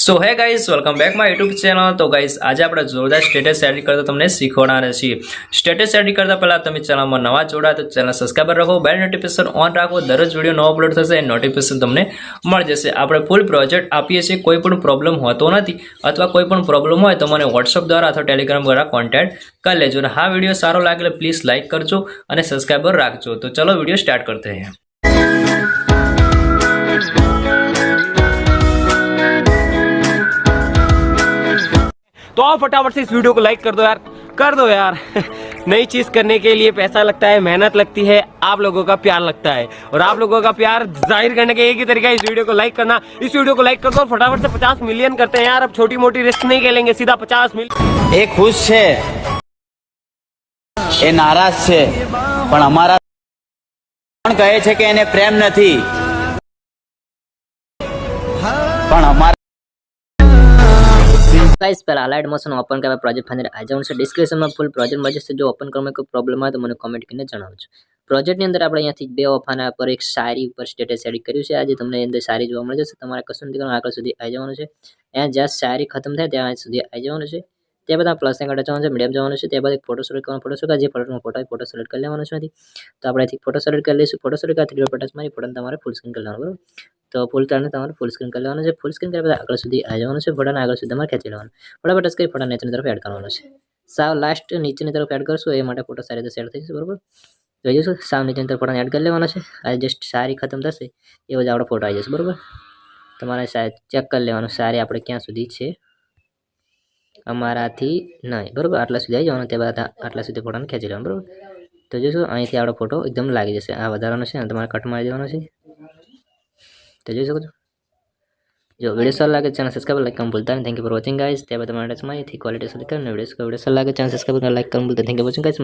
સો હે guys, welcome back my YouTube channel. તો guys, આજે આપણે જોરદાર સ્ટેટસ એડિટ કરતા તમને શીખવાડવાના છીએ। સ્ટેટસ એડિટ કરતા પહેલા તમે ચેનલમાં નવા જોડાયા તો ચેનલ સબસ્ક્રાઇબર રાખો, બેલ નોટિફિકેશન ઓન રાખો। દરરોજ વિડીયો નવો અપલોડ થશે એ નોટિફિકેશન તમને મળી જશે। આપણે ફૂલ પ્રોજેક્ટ આપીએ છીએ, કોઈ પણ પ્રોબ્લેમ હોતો નથી અથવા કોઈ પણ પ્રોબ્લેમ હોય તો મને વોટ્સઅપ દ્વારા અથવા ટેલિગ્રામ દ્વારા કોન્ટેક્ટ કરી લેજો। અને હા વિડીયો સારો લાગે પ્લીઝ લાઇક કરજો અને સબસ્ક્રાઇબર રાખજો। તો ચલો वीडियो स्टार्ट करते हैं। तो आप फटाफट से इस वीडियो को लाइक कर दो यार नई चीज करने के लिए पैसा लगता है, मेहनत लगती है, आप लोगों का प्यार लगता है और आप लोगों का प्यार जाहिर करने का एक ही तरीका है इस वीडियो को लाइक करना। इस वीडियो को लाइक कर दो और फटाफट से 50 मिलियन करते हैं यार। अब छोटी मोटी रिस्क नहीं खेलेंगे, सीधा 50 मिलियन। એ ખુશ છે, એ નારાજ છે, પણ અમારા પણ કહે છે કે એને પ્રેમ નથી, પણ અમારા गाइस पहले अलाइड मोशन ओपन करवा प्रोजेक्ट फाइंडर आ जाओ से डिस्क्रिप्शन में फुल प्रोजेक्ट मजे से जो ओपन करने कोई प्रॉब्लम है तो मैंने कमेंट करके जણાવજો। प्रोजेक्ट ની અંદર આપણે અહીંયાથી બે ઓફાના પર એક સારી ઉપર સ્ટેટસ એડિટ કર્યું છે। આજે તમને અંદર સારી જોવા મળી જશે। તમારે કશું નથી કરવાનું, આગળ સુધી આવી જવાનું છે। અહીંયા જ્યાં સારી ખતમ થાય ત્યાં સુધી આવી જવાનું છે। તે બધા પ્લસ ને કાઢે જવાનું છે, મીડિયમ જવાનું છે। તે બાદ એક ફોટો સિલેક્ટ કરવાનો, ફોટો સિલેક્ટ જે ફોટોનો ફોટો હોય ફોટો સિલેક્ટ કરી લેવાનો છે। તો આપણે અહીંથી ફોટો સિલેક્ટ કરી લઈશું। ફોટો સિલેક્ટ કરી થ્રી ડોટ મારી ફોટો તમારે ફૂલ સ્ક્રીન કરી લેવાનું, બરાબર। તો ફૂલ ટર્ન તમારે ફૂલ સ્ક્રીન કરી લેવાનું છે। ફૂલ સ્ક્રીન કર્યા બાદ આગળ સુધી આવી જવાનું છે। ફોટાને આગળ સુધી તમારે ખેંચી લેવાનું, ફટાફટ ટચ કરી ફોટા નીચેની તરફ એડ કરવાનો છે। સાવ લાસ્ટ નીચેની તરફ એડ કરશો એ માટે ફોટો સારી રીતે સેટ થઈ જશે, બરાબર। જોઈ જશો સાવ નીચેની તરફ ફોટાને એડ કરી લેવાનો છે। આ જસ્ટ સારી ખતમ થશે એવો જ આપણો ફોટો આવી જશે, બરાબર। તમારે ચેક કરી લેવાનું સારી આપણે ક્યાં સુધી છે, અમારાથી નહીં, બરાબર। આટલા સુધી આવી જવાનું, તે બાદ આટલા સુધી ફોટાને ખેંચી લેવાનું, બરાબર। તો જોશો અહીંથી આપણો ફોટો એકદમ લાગી જશે। આ વધારાનો છે અને તમારે કટ મારી દેવાનો છે। तो જોઈ શકો છો। જો વિડીયો સારો લાગે ચેનલ સબસ્ક્રાઇબ લાઈક કરવાનું ભૂલતા નહીં। Thank you for watching guys. તે બાદ તમારા ટચમાં અહીંથી ક્વોલિટી સુધી કરીને વિડીયો સબસ્ક્રાઇબ લાગે ચેનલ સબસ્ક્રાઇબ લાઈક કરવાનું ભૂલતા। Thank you for watching guys.